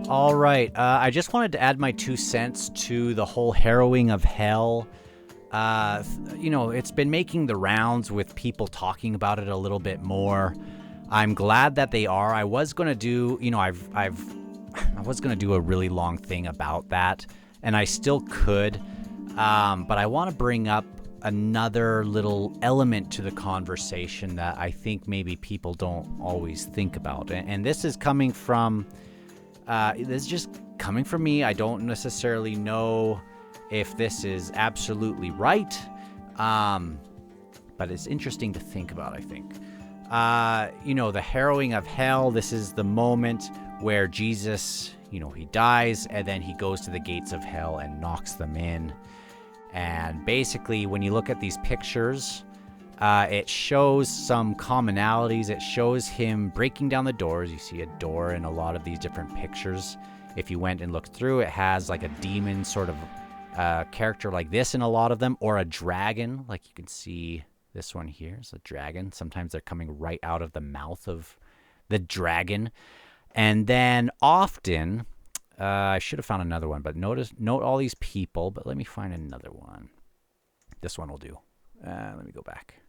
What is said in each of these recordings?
All right. I just wanted to add my 2 cents to the whole Harrowing of Hell. It's been making the rounds with people talking about it a little bit more. I'm glad that they are. I was going to do, I was going to do a really long thing about that, and I still could. But I want to bring up another little element to the conversation that I think maybe people don't always think about. And this is coming from... this is just coming from me. I don't necessarily know if this is absolutely right, but it's interesting to think about, I think. The harrowing of hell, this is the moment where Jesus, he dies, and then he goes to the gates of hell and knocks them in. And basically, when you look at these pictures, it shows some commonalities. It shows him breaking down the doors. You see a door in a lot of these different pictures. If you went and looked through, it has like a demon sort of character like this in a lot of them, or a dragon. Like you can see this one here is a dragon. Sometimes they're coming right out of the mouth of the dragon. And then often, I should have found another one, but note all these people, but let me find another one. This one will do. Let me go back.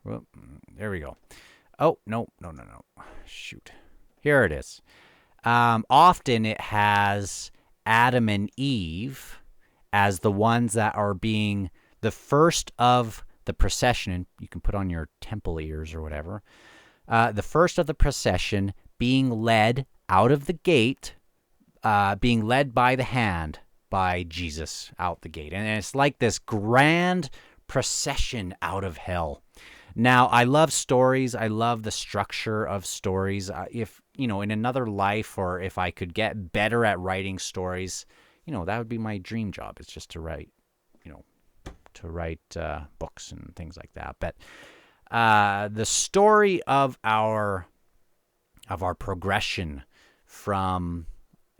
Well, there we go. Oh, no. Shoot. Here it is. Often it has Adam and Eve as the ones that are being the first of the procession. And you can put on your temple ears or whatever. The first of the procession being led out of the gate, being led by the hand by Jesus out the gate. And it's like this grand procession out of hell. Now, I love stories. I love the structure of stories. If, in another life, or if I could get better at writing stories, that would be my dream job. It's just to write, books and things like that. But the story of our progression from,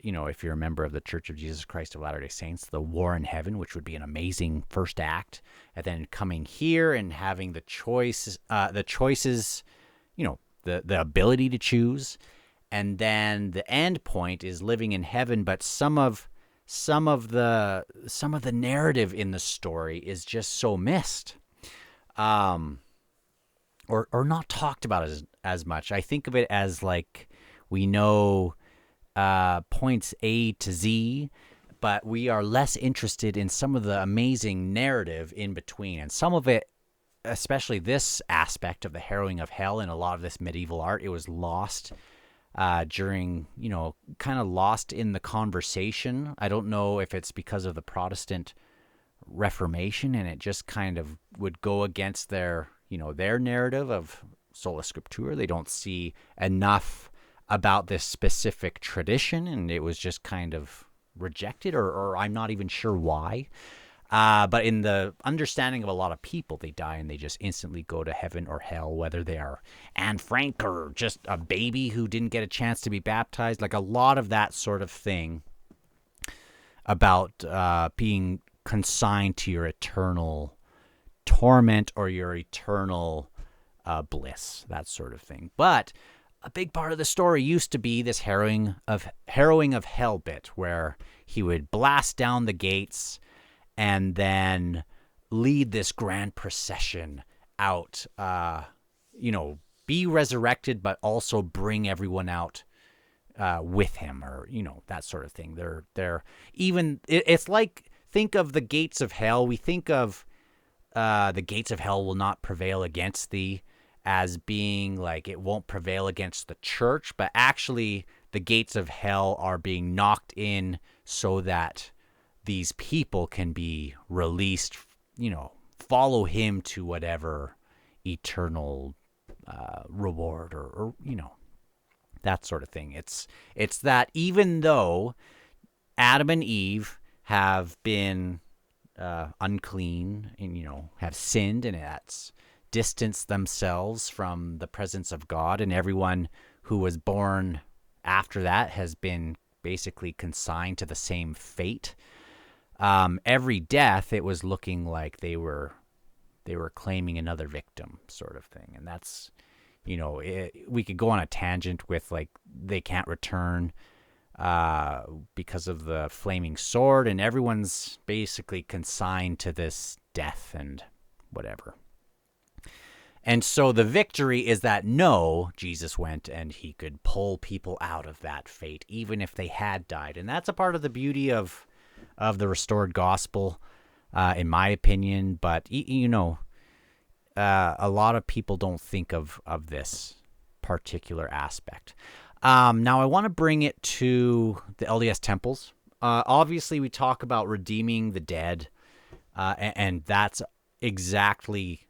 if you're a member of the Church of Jesus Christ of Latter-day Saints, the war in heaven, which would be an amazing first act, and then coming here and having the choices, the ability to choose, and then the end point is living in heaven. But some of the narrative in the story is just so missed, or not talked about as much. I think of it as like we know points A to Z, but we are less interested in some of the amazing narrative in between. And some of it, especially this aspect of the harrowing of hell and a lot of this medieval art, it was lost during, kind of lost in the conversation. I don't know if it's because of the Protestant Reformation, and it just kind of would go against their narrative of sola scriptura. They don't see enough about this specific tradition, and it was just kind of rejected, or I'm not even sure why. But in the understanding of a lot of people, they die and they just instantly go to heaven or hell, whether they are Anne Frank or just a baby who didn't get a chance to be baptized. Like a lot of that sort of thing about being consigned to your eternal torment or your eternal bliss, that sort of thing. But a big part of the story used to be this harrowing of hell bit, where he would blast down the gates and then lead this grand procession out, be resurrected, but also bring everyone out with him, or, that sort of thing. It's like, think of the gates of hell. We think of the gates of hell will not prevail against thee, as being like it won't prevail against the church, but actually the gates of hell are being knocked in so that these people can be released, follow him to whatever eternal reward or that sort of thing. It's that even though Adam and Eve have been unclean and, have sinned, and that's distanced themselves from the presence of God, and everyone who was born after that has been basically consigned to the same fate. Every death, it was looking like they were claiming another victim, sort of thing. And that's, we could go on a tangent with like they can't return because of the flaming sword, and everyone's basically consigned to this death and whatever. And so the victory is that no, Jesus went and he could pull people out of that fate, even if they had died. And that's a part of the beauty of the restored gospel, in my opinion. But, a lot of people don't think of this particular aspect. Now, I want to bring it to the LDS temples. Obviously, we talk about redeeming the dead, and that's exactly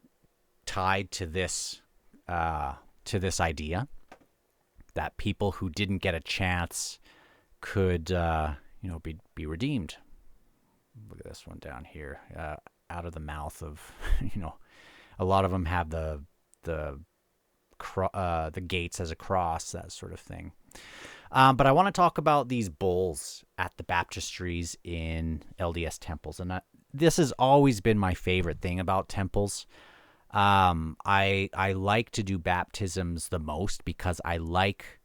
tied to this idea that people who didn't get a chance could be redeemed. Look at this one down here, out of the mouth of a lot of them have the gates as a cross, that sort of thing. But I want to talk about these bulls at the baptistries in LDS temples, and this has always been my favorite thing about temples. I like to do baptisms the most because I like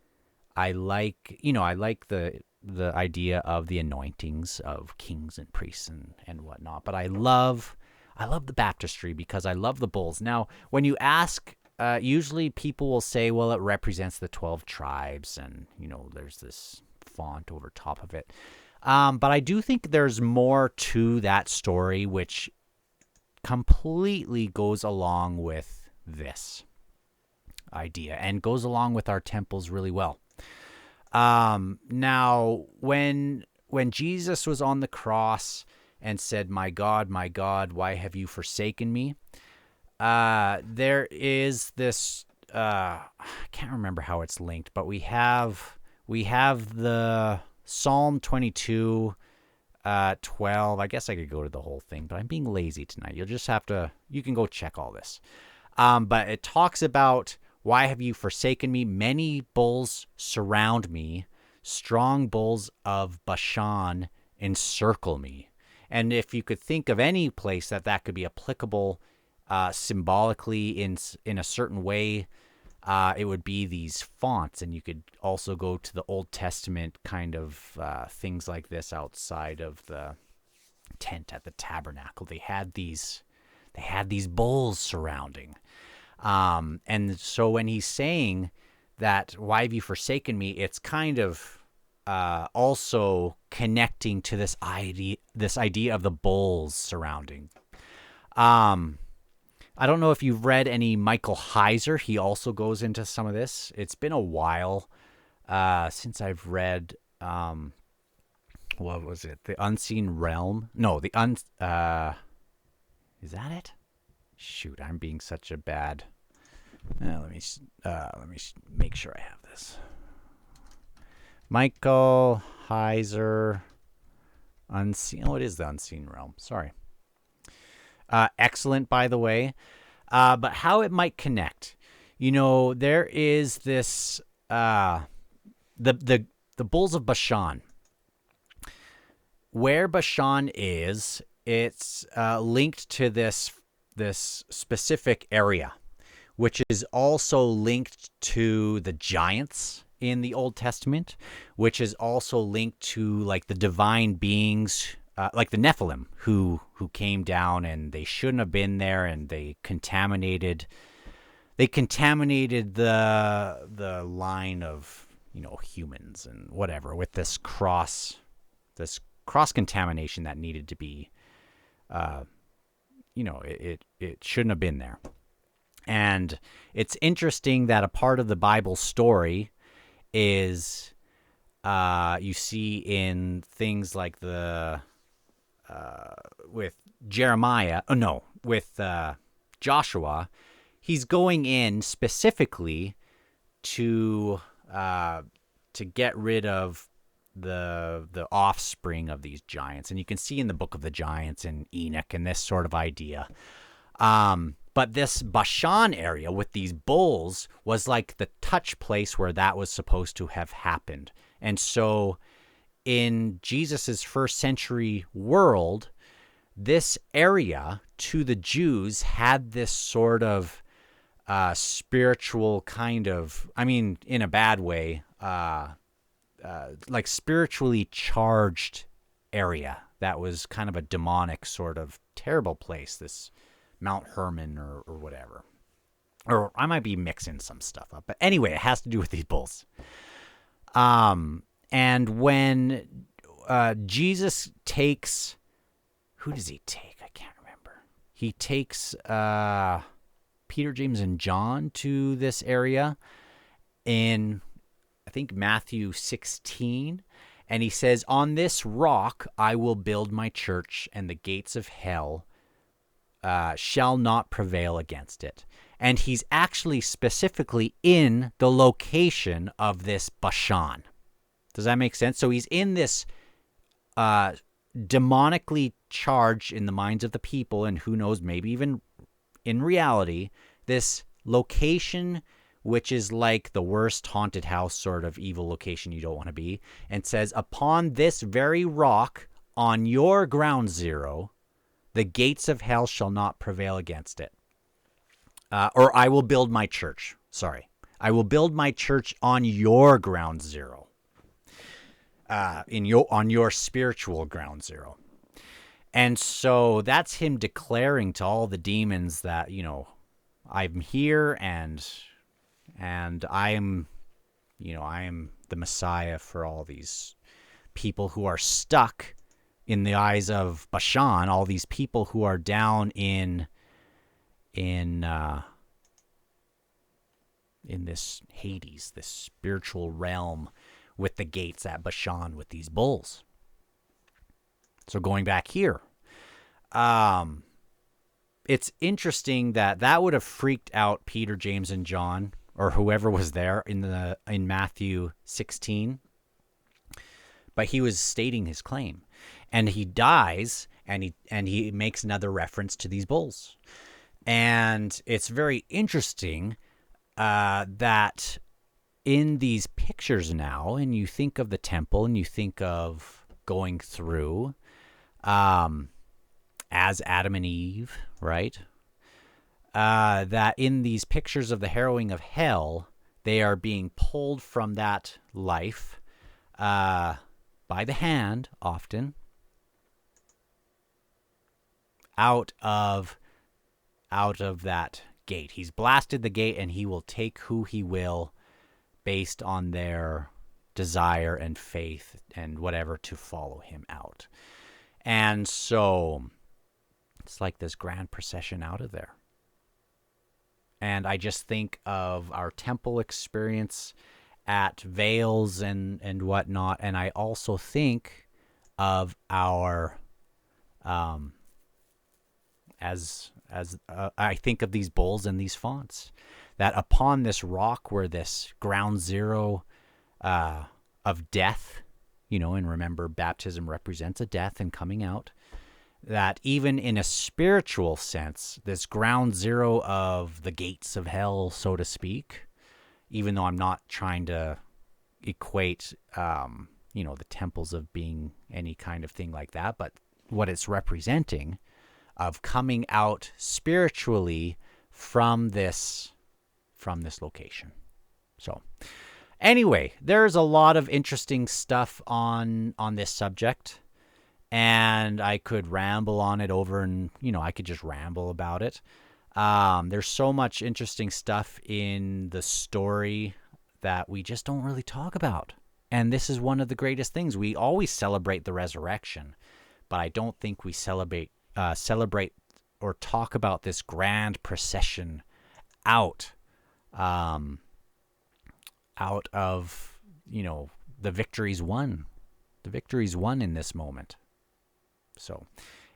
the idea of the anointings of kings and priests and whatnot. But I love the baptistry because I love the bulls. Now, when you ask, usually people will say, well, it represents the 12 tribes, and there's this font over top of it. But I do think there's more to that story, which completely goes along with this idea and goes along with our temples really well. Now, when Jesus was on the cross and said, my God, why have you forsaken me? There is this, I can't remember how it's linked, but we have the Psalm 22, 12. I guess I could go to the whole thing, but I'm being lazy tonight. You can go check all this. But it talks about, why have you forsaken me? Many bulls surround me. Strong bulls of Bashan encircle me. And if you could think of any place that could be applicable symbolically in a certain way, it would be these fonts. And you could also go to the Old Testament kind of things like this outside of the tent at the tabernacle. They had these bulls surrounding. And so when he's saying that, why have you forsaken me? It's kind of also connecting to this idea of the bulls surrounding. I don't know if you've read any Michael Heiser. He also goes into some of this. It's been a while since I've read, what was it? The Unseen Realm? No, is that it? Shoot, I'm being such a bad... let me make sure I have this. Michael Heiser, Unseen... Oh, it is the Unseen Realm. Sorry. Excellent, by the way. But how it might connect. There is this... the Bulls of Bashan. Where Bashan is, it's linked to this specific area, which is also linked to the giants in the Old Testament, which is also linked to like the divine beings, like the Nephilim, who came down and they shouldn't have been there, and they contaminated the line of humans and whatever with this cross contamination that needed to be. It shouldn't have been there. And it's interesting that a part of the Bible story is you see in things like with Joshua, he's going in specifically to get rid of the offspring of these giants. And you can see in the Book of the Giants and Enoch and this sort of idea. But this Bashan area with these bulls was like the touch place where that was supposed to have happened. And so in Jesus's first century world, this area to the Jews had this sort of spiritual kind of, I mean, in a bad way, like spiritually charged area that was kind of a demonic sort of terrible place, this Mount Hermon or whatever. Or I might be mixing some stuff up. But anyway, it has to do with these bulls. And when Jesus takes, who does he take? I can't remember. He takes Peter, James, and John to this area in, I think, Matthew 16. And he says, on this rock I will build my church, and the gates of hell shall not prevail against it. And he's actually specifically in the location of this Bashan. Does that make sense? So he's in this demonically charged, in the minds of the people, and who knows, maybe even in reality, this location which is like the worst haunted house sort of evil location you don't want to be, and says, upon this very rock, on your ground zero, the gates of hell shall not prevail against it. Or I will build my church. Sorry. I will build my church on your ground zero. On your spiritual ground zero. And so that's him declaring to all the demons that, you know, I'm here and I am the Messiah for all these people who are stuck in the eyes of Bashan, all these people who are down in this Hades, this spiritual realm with the gates at Bashan with these bulls. So going back here, it's interesting that would have freaked out Peter, James, and John, or whoever was there in Matthew 16. But he was stating his claim, and he dies, and he makes another reference to these bulls. And it's very interesting that in these pictures now, and you think of the temple, and you think of going through as Adam and Eve, right? That in these pictures of the harrowing of hell, they are being pulled from that life by the hand, often, out of that gate. He's blasted the gate, and he will take who he will based on their desire and faith and whatever to follow him out. And so it's like this grand procession out of there. And I just think of our temple experience at Vales and whatnot, and I also think of our I think of these bulls and these fonts, that upon this rock where this ground zero of death, and remember, baptism represents a death and coming out, that even in a spiritual sense, this ground zero of the gates of hell, so to speak, even though I'm not trying to equate, the temples of being any kind of thing like that, but what it's representing of coming out spiritually from this location. So anyway, there's a lot of interesting stuff on this subject, and I could ramble on it over, and I could just ramble about it. There's so much interesting stuff in the story that we just don't really talk about. And this is one of the greatest things. We always celebrate the resurrection, but I don't think we celebrate or talk about this grand procession out of, the victories won. The victories won in this moment. So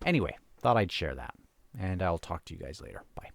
anyway, thought I'd share that, and I'll talk to you guys later. Bye.